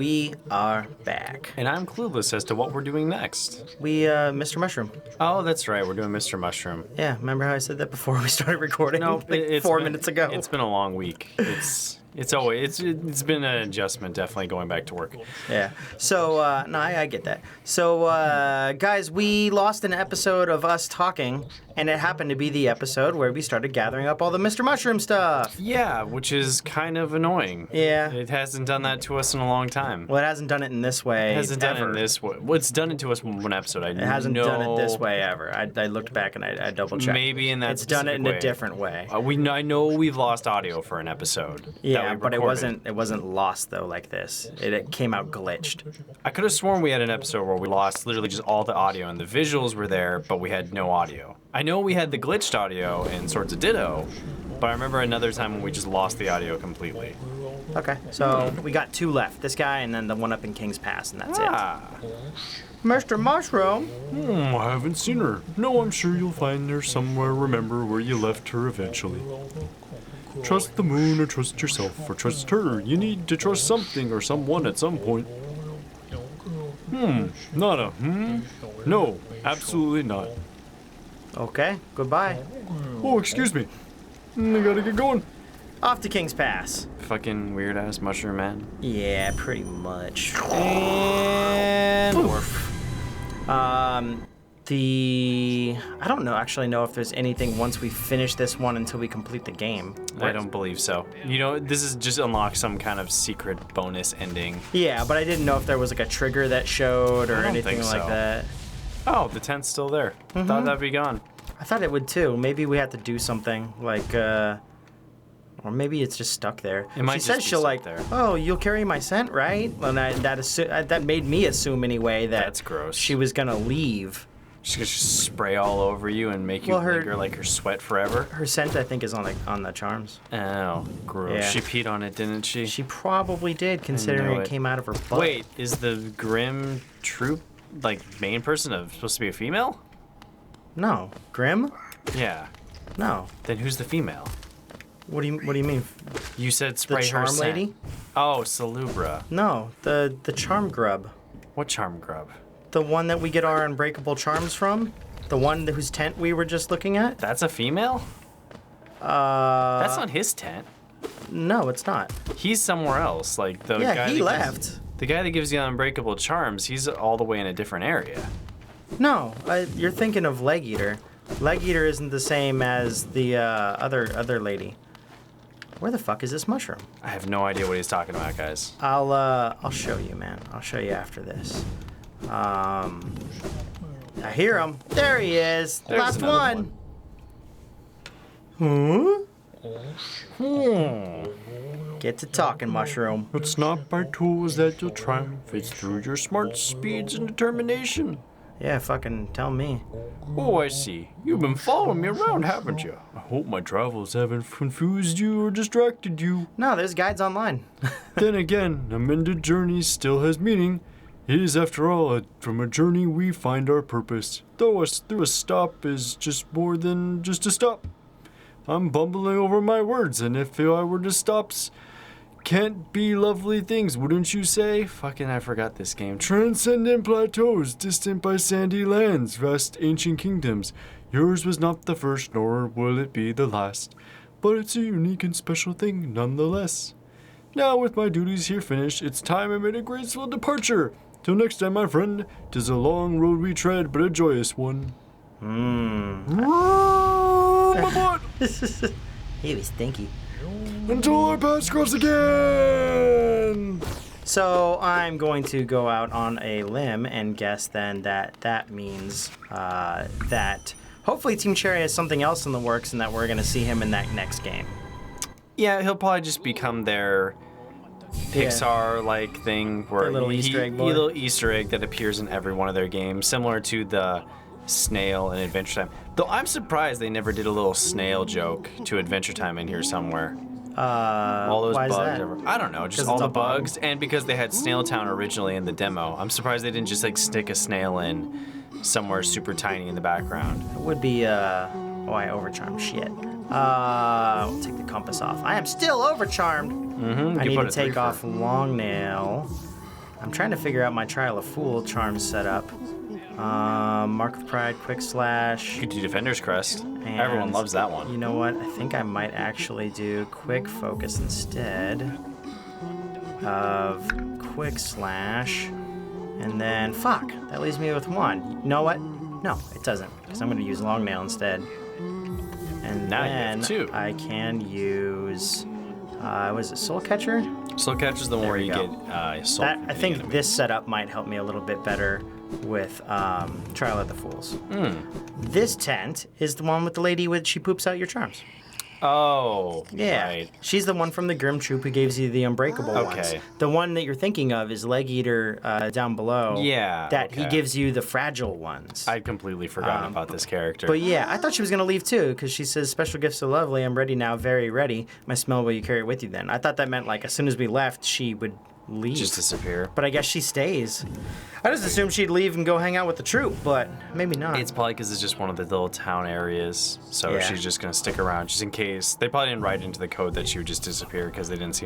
we are back. And I'm clueless as to what we're doing next. Mr. Mushroom. Oh, that's right. We're doing Mr. Mushroom. Yeah, remember how I said that before we started recording? No, like 4 minutes ago. It's been a long week. It's been an adjustment, definitely going back to work. Yeah. So, I get that. So, guys, we lost an episode of us talking, and it happened to be the episode where we started gathering up all the Mr. Mushroom stuff. Yeah, which is kind of annoying. Yeah. It hasn't done that to us in a long time. Well, it hasn't done it in this way. It hasn't done it in this way. Well, it's done it to us in one episode. It hasn't done it this way ever. I looked back and I double checked. Maybe in that It's done it in a different way. I know we've lost audio for an episode. Yeah, but it wasn't lost though like this. It came out glitched. I could have sworn we had an episode where we lost literally just all the audio and the visuals were there, but we had no audio. I know we had the glitched audio in Swords of Ditto, but I remember another time when we just lost the audio completely. Okay, so we got 2 left. This guy and then the one up in King's Pass, and that's it. Mr. Mushroom. I haven't seen her. No, I'm sure you'll find her somewhere. Remember where you left her eventually. Trust the moon or trust yourself or trust her. You need to trust something or someone at some point. Not a No, absolutely not. Okay, goodbye. Oh, excuse me. I gotta get going. Off to King's Pass. Fucking weird ass mushroom man. Yeah, pretty much. And I don't actually know if there's anything once we finish this one until we complete the game. I don't believe so. You know, this is just unlock some kind of secret bonus ending. Yeah, but I didn't know if there was like a trigger that showed or anything like that. Oh, the tent's still there. Mm-hmm. Thought that'd be gone. I thought it would too. Maybe we had to do something like, or maybe it's just stuck there. It might she just says be she'll stuck like, there. oh, you'll carry my scent, right? And that made me assume anyway that That's gross. she was gonna leave. She's gonna just spray all over you and make you linger like her sweat forever. Her scent, I think, is on the charms. Oh, gross. Yeah. She peed on it, didn't she? She probably did, considering it came out of her butt. Wait, is the Grim troop, main person supposed to be a female? No. Grim? Yeah. No. Then who's the female? What do you mean? You said spray The her charm scent. lady? Oh, Salubra. No, the charm grub. What charm grub? The one that we get our unbreakable charms from? The one whose tent we were just looking at? That's a female? That's not his tent. No, it's not. He's somewhere else. Like the guy Yeah, he that left. The guy that gives you unbreakable charms, he's all the way in a different area. No, you're thinking of Leg Eater. Leg Eater isn't the same as the other lady. Where the fuck is this mushroom? I have no idea what he's talking about, guys. I'll show you, man. I'll show you after this. I hear him. There he is. There's Last another one. Get to talking, mushroom. It's not by tools that you'll triumph. It's through your smarts, speeds, and determination. Yeah, fucking tell me. Oh, I see. You've been following me around, haven't you? I hope my travels haven't confused you or distracted you. No, there's guides online. Then again, a mended journey still has meaning. It is, after all, from a journey we find our purpose. Though a stop is just more than just a stop. I'm bumbling over my words, and if I were to stops, can't be lovely things, wouldn't you say? Fucking, I forgot this game. Transcendent plateaus, distant by sandy lands, vast ancient kingdoms. Yours was not the first, nor will it be the last. But it's a unique and special thing, nonetheless. Now, with my duties here finished, it's time I made a graceful departure. Till next time, my friend, 'tis a long road we tread, but a joyous one. My butt! He was stinky. Until our paths cross again! So I'm going to go out on a limb and guess then that means that hopefully Team Cherry has something else in the works and that we're going to see him in that next game. Yeah, he'll probably just become their Pixar-like thing where Their little Easter egg boy. little Easter egg that appears in every one of their games, similar to the snail in Adventure Time. Though I'm surprised they never did a little snail joke to Adventure Time in here somewhere. All those why is bugs. that? I don't know, just all the bugs, and because they had Snail Town originally in the demo. I'm surprised they didn't just stick a snail in somewhere super tiny in the background. It would be oh, I overcharmed shit. We'll take the compass off. I am still overcharmed. Mm-hmm. I need to take off long nail. I'm trying to figure out my Trial of Fool charm setup. Mark of Pride, Quick Slash. You could do Defender's Crest. And Everyone loves that one. You know what? I think I might actually do Quick Focus instead of Quick Slash. And then, fuck, that leaves me with one. You know what? No, it doesn't, because I'm going to use Long Nail instead. And Now you then have two. I can use, was it Soul Catcher? Soul Catcher's the one where you we go. get soul. That, from I the think enemy. this setup might help me a little bit better with Trial of the Fools. This tent is the one with the lady with she poops out your charms. Oh, Yeah, right. she's the one from the Grim Troop who gives you the unbreakable ones. Okay. The one that you're thinking of is Leg Eater down below. Yeah, That he okay. gives you the fragile ones. I'd completely forgotten about this character. But yeah, I thought she was gonna leave too, because she says, "Special gifts are lovely. I'm ready now, very ready. My smell will you carry it with you then." I thought that meant like as soon as we left, she would leave. Just disappear. But I guess she stays. I just assumed she'd leave and go hang out with the troop, but maybe not. It's probably because it's just one of the little town areas, so Yeah. she's just gonna stick around just in case. They probably didn't write into the code that she would just disappear because they didn't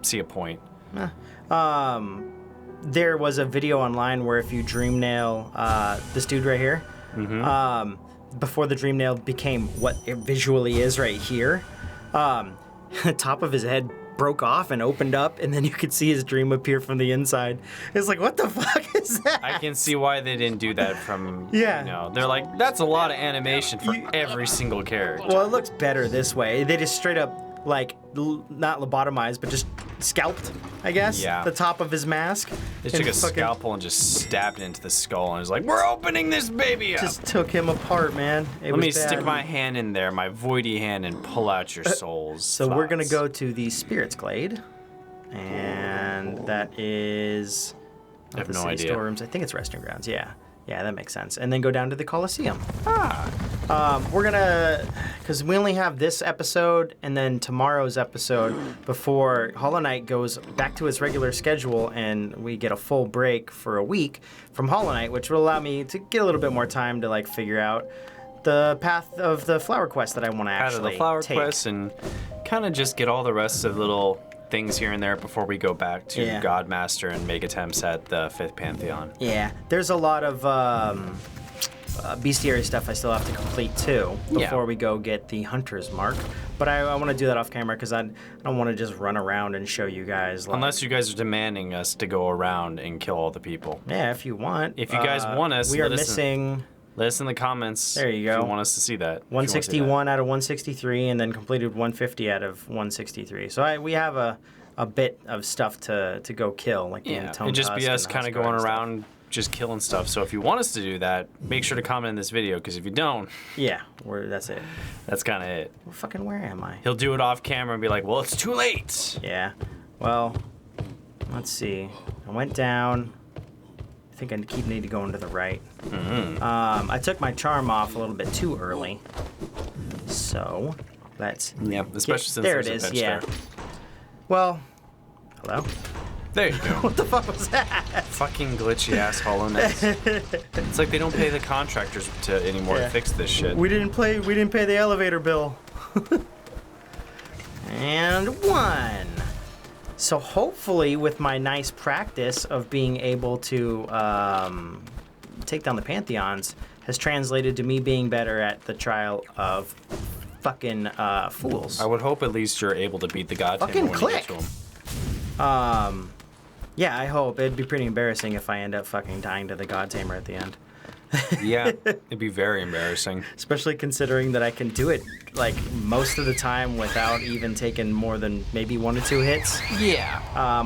see a point. There was a video online where if you dream nail this dude right here, before the dream nail became what it visually is right here, the top of his head broke off and opened up, and then you could see his dream appear from the inside. It's like, what the fuck is that? I can see why they didn't do that from, Yeah. you know, they're like, that's a lot of animation for every single character. Well, it looks better this way. They just straight up, like, not lobotomized, but just scalped, I guess, Yeah. the top of his mask. They and took a fucking scalpel and just stabbed it into the skull and was like, we're opening this baby up. Just took him apart, man. Let me stick my hand in there, my voidy hand, and pull out your soul's So we're gonna thoughts. go to the Spirits Glade, and that is. I have the no city idea. Storerooms. I think it's resting grounds. Yeah, that makes sense. And then go down to the Coliseum. Ah, We're gonna, because we only have this episode and then tomorrow's episode before Hollow Knight goes back to its regular schedule, and we get a full break for a week from Hollow Knight, which will allow me to get a little bit more time to like figure out the path of the flower quest that I want to out of actually the flower take. quest and kind of just get all the rest of the little things here and there before we go back to Yeah. Godmaster and make attempts at the 5th Pantheon. Yeah, there's a lot of bestiary stuff I still have to complete too before Yeah. we go get the Hunter's Mark. But I want to do that off camera because I don't want to just run around and show you guys. Like, Unless you guys are demanding us to go around and kill all the people. yeah, if you want. If you guys want us, we are let us missing Let us in the comments. There you If go. you want us to see that. If you want to see that. 161 out of 163, and then completed 150 out of 163. So we have a bit of stuff to go kill, like the Yeah, Entombed it'd just be Husk us and the kind of Huskar going and stuff. around just killing stuff. So if you want us to do that, make sure to comment in this video, because if you don't, Yeah, that's it. that's kind of it. Well, fucking where am I? He'll do it off camera and be like, well, it's too late. Yeah. Well, let's see. I went down. I think I need to go into the right. Mm-hmm. I took my charm off a little bit too early. So, let's... Yeah, especially since there it there's a is, bench yeah. there. Well, hello? There you go. What the fuck was that? Fucking glitchy ass Hollow Knight. It's like they don't pay the contractors anymore Yeah. to fix this shit. We didn't pay the elevator bill. And one. So hopefully with my nice practice of being able to take down the Pantheons has translated to me being better at the trial of fucking fools. I would hope at least you're able to beat the God Fucking Tamer when you get click. to him. Yeah, I hope. It'd be pretty embarrassing if I end up fucking dying to the God Tamer at the end. Yeah, it'd be very embarrassing. Especially considering that I can do it like most of the time without even taking more than maybe 1 or 2 hits. Yeah.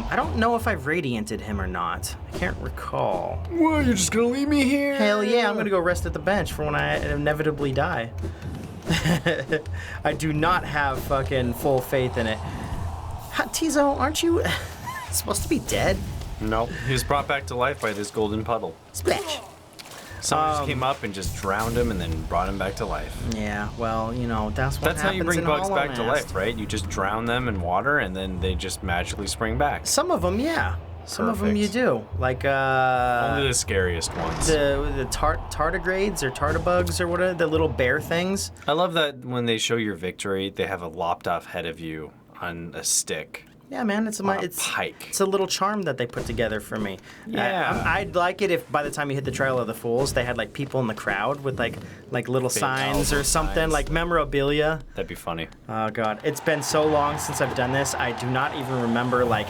I don't know if I've radianted him or not. I can't recall. What, you're just gonna leave me here? Hell yeah, I'm gonna go rest at the bench for when I inevitably die. I do not have fucking full faith in it. Tizo, aren't you supposed to be dead? Nope. He was brought back to life by this golden puddle. Splash. Someone just came up and just drowned him and then brought him back to life. Yeah, well, you know, that's what That's how you happens bring in bugs Hollow back to Knight. life, right? You just drown them in water and then they just magically spring back. Some of them, yeah. Some of them you Perfect. do. Like, Only the scariest ones. the tardigrades or tardibugs or whatever, the little bear things. I love that when they show your victory, they have a lopped off head of you on a stick. Yeah, man, it's pike. It's a little charm that they put together for me. Yeah. I'd like it if by the time you hit the Trail of the Fools, they had like people in the crowd with like little signs or something, signs. like memorabilia. That'd be funny. Oh god, it's been so long since I've done this. I do not even remember like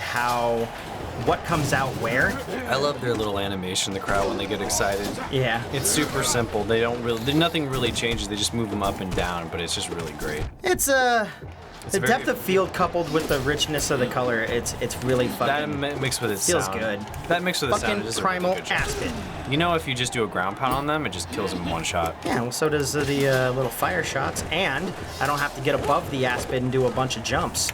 what comes out where. I love their little animation, the crowd when they get excited. Yeah. It's super simple. Nothing really changes. They just move them up and down, but it's just really great. It's the very- depth of field coupled with the richness of the color. It's really That fucking mixed with its feels sound. good. That mixed with its sound Fucking is primal a really good job. aspen. You know, if you just do a ground pound on them, it just kills them in one shot. Yeah, well, so does the little fire shots, and I don't have to get above the aspen and do a bunch of jumps.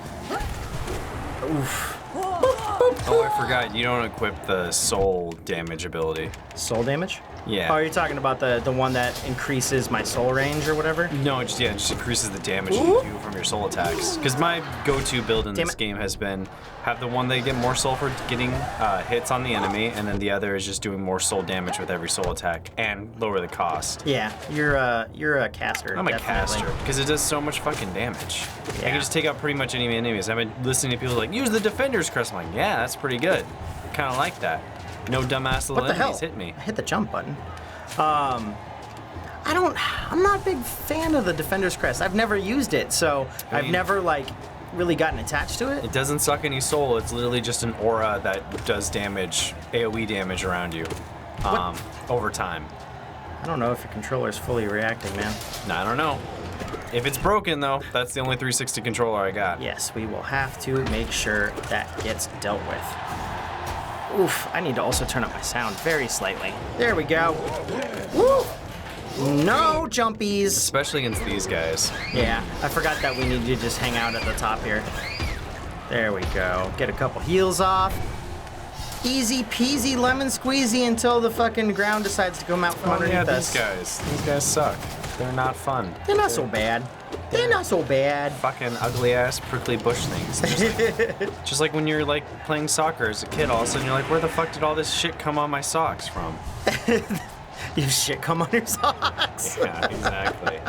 Oof. Oh, I forgot. You don't equip the soul damage ability. Soul damage? Yeah. Oh, you're talking about the one that increases my soul range or whatever? No, it just increases the damage you do from your soul attacks. Because my go-to build in this game has been have the one that get more soul for getting hits on the enemy, and then the other is just doing more soul damage with every soul attack and lower the cost. Yeah, you're a caster. I'm a definitely. caster because it does so much fucking damage. I Yeah. can just take out pretty much any enemies. I've been listening to people like use the Defender's Crest. I'm like, yeah, that's pretty good. Kind of like that. No dumbass little What the hell? enemies hit me. I hit the jump button. I'm not a big fan of the Defender's Crest. I've never used it, so I've never like really gotten attached to it. It doesn't suck any soul. It's literally just an aura that does damage, AoE damage around you, over time. I don't know if your controller's fully reacting, man. I don't know. If it's broken though, that's the only 360 controller I got. Yes, we will have to make sure that gets dealt with. Oof, I need to also turn up my sound very slightly. There we go. Woo! No jumpies. Especially against these guys. Yeah, I forgot that we need to just hang out at the top here. There we go. Get a couple heals off. Easy peasy lemon squeezy until the fucking ground decides to come out from underneath us. These guys suck. They're not fun. They're not so bad. They're not so bad. Fucking ugly ass prickly bush things. Just like when you're like playing soccer as a kid, all of a sudden you're like, where the fuck did all this shit come on my socks from? You shit come on your socks. Yeah, exactly.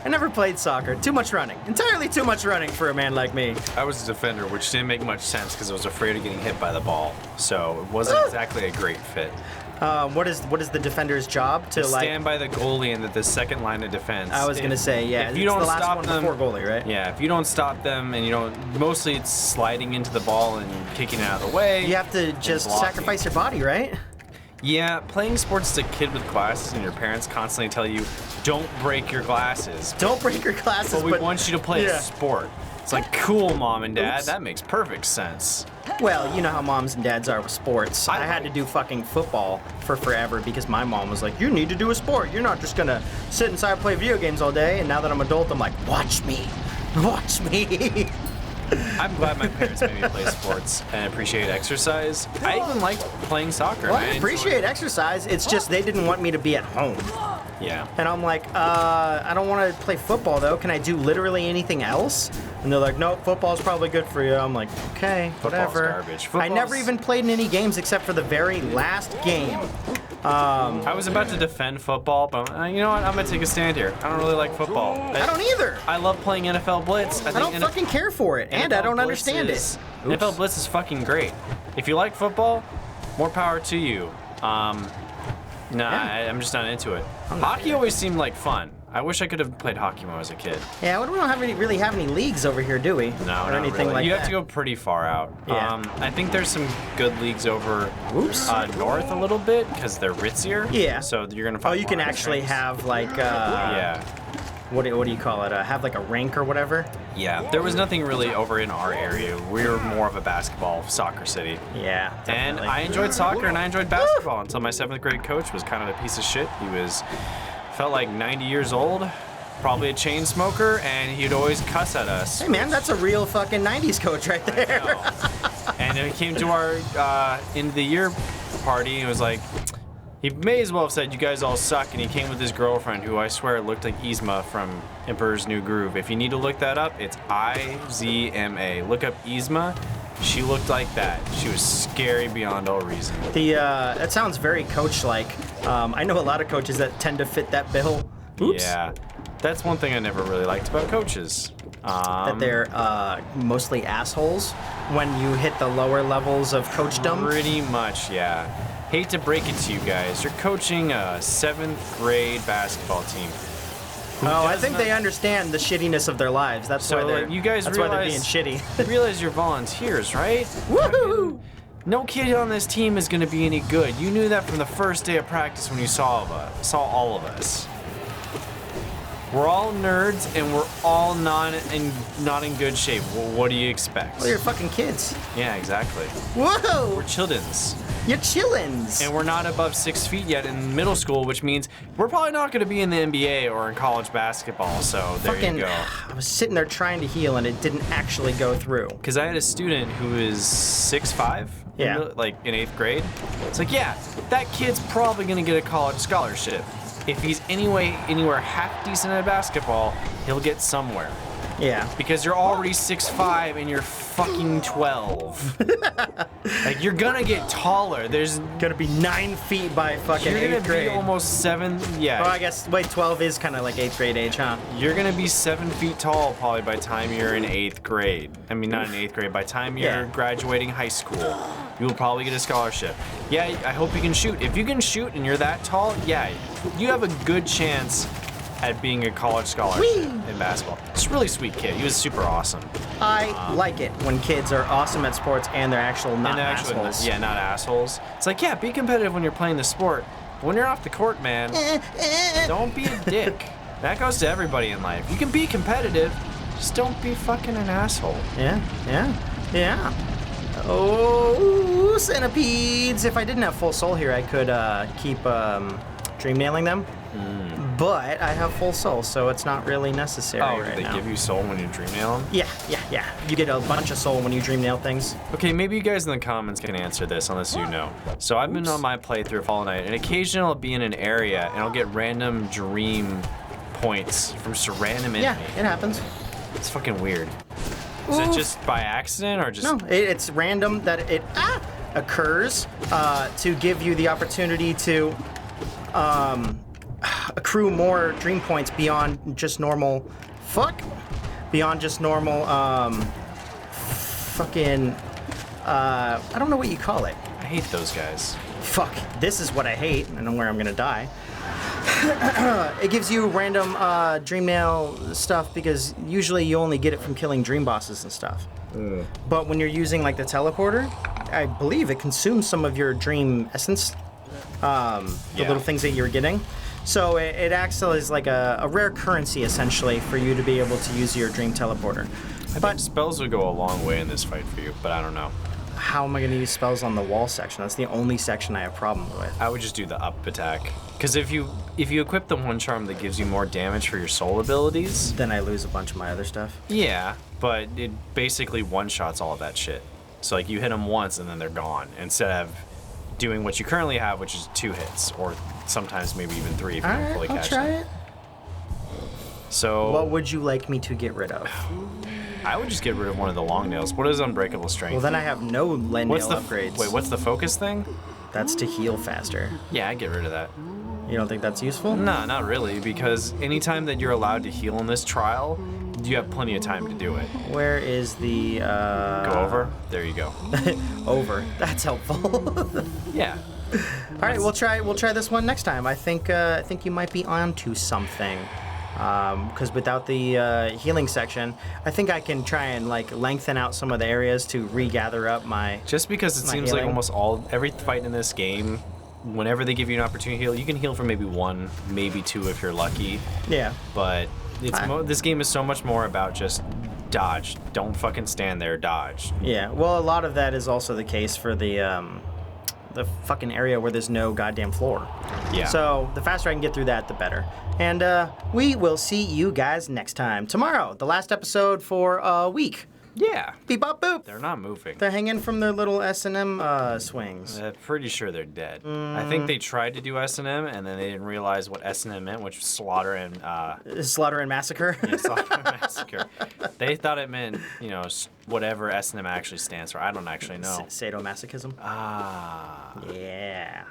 I never played soccer. Too much running. Entirely too much running for a man like me. I was a defender, which didn't make much sense because I was afraid of getting hit by the ball. So it wasn't exactly a great fit. What is the defender's job to like stand by the goalie and the second line of defense? I was gonna say, yeah. If you don't the last stop one them, before goalie, right? Yeah, if you don't stop them and you don't, mostly it's sliding into the ball and kicking it out of the way. You have to just blocking. sacrifice your body, right? Yeah, playing sports as a kid with glasses and your parents constantly tell you, don't break your glasses. Don't break your glasses. But we want you to play yeah. a sport. It's like, cool, mom and dad. Oops. That makes perfect sense. Well, you know how moms and dads are with sports. I had to do fucking football for forever because my mom was like, you need to do a sport. You're not just gonna sit inside and play video games all day. And now that I'm adult, I'm like, watch me. Watch me. I'm glad my parents made me play sports and appreciate exercise. I even like playing soccer. Well, and I enjoy appreciate it. exercise. It's just they didn't want me to be at home. Yeah. And I'm like, I don't want to play football though. Can I do literally anything else? And they're like, nope, football's probably good for you. I'm like, okay, Football's whatever. garbage. I never Football's- even played in any games except for the very last game. I was about to defend football, but you know what? I'm gonna take a stand here. I don't really like football. I don't either. I love playing NFL Blitz. I don't fucking care for it, and I NFL don't Blitz understand is- it. NFL Blitz is fucking great. If you like football, more power to you. I'm just not into it. Hockey always seemed like fun. I wish I could have played hockey when I was a kid. Yeah, we don't really have any leagues over here, do we? No, or not anything really. like You that. have to go pretty far out. Yeah. I think there's some good leagues over north a little bit because they're ritzier. Yeah. So you're gonna Oh, find you more can ice actually rinks. have like Yeah. what do you call it? Have like a rank or whatever. Yeah. There was nothing really over in our area. We were more of a basketball, soccer city. Yeah, And definitely. I enjoyed soccer and I enjoyed basketball until my 7th grade coach was kind of a piece of shit. He felt like 90 years old, probably a chain smoker, and he'd always cuss at us. Hey man, that's a real fucking '90s coach right there. And he came to our end of the year party and was like, he may as well have said, you guys all suck. And he came with his girlfriend, who I swear looked like Yzma from Emperor's New Groove. If you need to look that up, it's Izma. Look up Yzma. She looked like that. She was scary beyond all reason. That sounds very coach-like. I know a lot of coaches that tend to fit that bill. Oops. Yeah. That's one thing I never really liked about coaches. That they're mostly assholes when you hit the lower levels of coachdom. Pretty much, yeah. Hate to break it to you guys. You're coaching a 7th grade basketball team. Oh, I think they understand the shittiness of their lives. That's So, why they're. like, you guys that's why they're being realize- shitty. You realize you're volunteers, right? Woohoo! No kid on this team is going to be any good. You knew that from the first day of practice when you saw all of us. We're all nerds and we're all not in good shape. Well, what do you expect? Well, you're fucking kids. Yeah, exactly. Whoa! We're children's. You're chillins. And we're not above 6 feet yet in middle school, which means we're probably not going to be in the NBA or in college basketball. So there you go. I was sitting there trying to heal and it didn't actually go through. Because I had a student who is 6'5", Yeah. like in 8th grade. It's like, yeah, that kid's probably going to get a college scholarship. If he's anywhere half decent at basketball, he'll get somewhere. Yeah. Because you're already 6'5" and you're fucking 12. Like, you're gonna get taller. There's Gonna be 9 feet by fucking You're gonna 8th grade. be almost 7. Yeah. Oh, I guess, wait, 12 is kind of like 8th grade age, huh? You're gonna be 7 feet tall probably by the time you're in 8th grade. I mean, not in 8th grade. By the time you're Yeah. graduating high school, you will probably get a scholarship. Yeah, I hope you can shoot. If you can shoot and you're that tall, yeah, you have a good chance at being a college scholarship in basketball. It's a really sweet kid. He was super awesome. I like it when kids are awesome at sports and they're actual not And they're actually, assholes. yeah, not assholes. It's like, yeah, be competitive when you're playing the sport. But when you're off the court, man, don't be a dick. That goes to everybody in life. You can be competitive, just don't be fucking an asshole. Yeah. Oh, centipedes! If I didn't have full soul here, I could keep dream nailing them. But I have full soul, so it's not really necessary Oh, right do they now. give you soul when you dream nail them? Yeah. You get a bunch of soul when you dream nail things. Okay, maybe you guys in the comments can answer this unless you know. So I've been on my playthrough of Hollow Knight, and occasionally I'll be in an area and I'll get random dream points from just a random enemy. Yeah, it happens. It's fucking weird. Is it just by accident or just... No, it's random that it occurs to give you the opportunity to accrue more dream points beyond just normal. Beyond just normal. Fucking. I don't know what you call it. I hate those guys. Fuck. This is what I hate. I know where I'm gonna die. It gives you random dream nail stuff because usually you only get it from killing dream bosses and stuff. But when you're using like the teleporter, I believe it consumes some of your dream essence, the little things that you're getting. So it acts as like a rare currency essentially for you to be able to use your dream teleporter. I think spells would go a long way in this fight for you, but I don't know. How am I going to use spells on the wall section? That's the only section I have problem with. I would just do the up attack. Because if you equip the one charm that gives you more damage for your soul abilities... Then I lose a bunch of my other stuff. Yeah, but it basically one-shots all of that shit. So like you hit them once and then they're gone. Instead of doing what you currently have, which is 2 hits. Or sometimes maybe even 3 if you don't fully I'll catch try them. it. So... What would you like me to get rid of? I would just get rid of one of the long nails. What is unbreakable strength? Well, then I have no nail upgrades. Wait, what's the focus thing? That's to heal faster. Yeah, I'd get rid of that. You don't think that's useful? No, not really, because anytime that you're allowed to heal in this trial, you have plenty of time to do it. Where is the Go over? There you go. over? That's helpful. Yeah. All right, we'll try this one next time. I think you might be onto something. Because without the healing section, I think I can try and like lengthen out some of the areas to regather up my. Just because it seems like healing. almost every fight in this game, whenever they give you an opportunity to heal, you can heal for maybe 1, maybe 2 if you're lucky. Yeah. But this game is so much more about just dodge. Don't fucking stand there, dodge. Yeah. Well, a lot of that is also the case for the fucking area where there's no goddamn floor. Yeah. So the faster I can get through that, the better. And we will see you guys next time. Tomorrow, the last episode for a week. Yeah. Beep bop boop. They're not moving. They're hanging from their little S&M swings. I'm pretty sure they're dead. I think they tried to do S&M, and then they didn't realize what S&M meant, which was slaughter and... Slaughter and massacre. Yeah, slaughter and massacre. They thought it meant, whatever S&M actually stands for. I don't actually know. Sadomasochism. Ah. Yeah.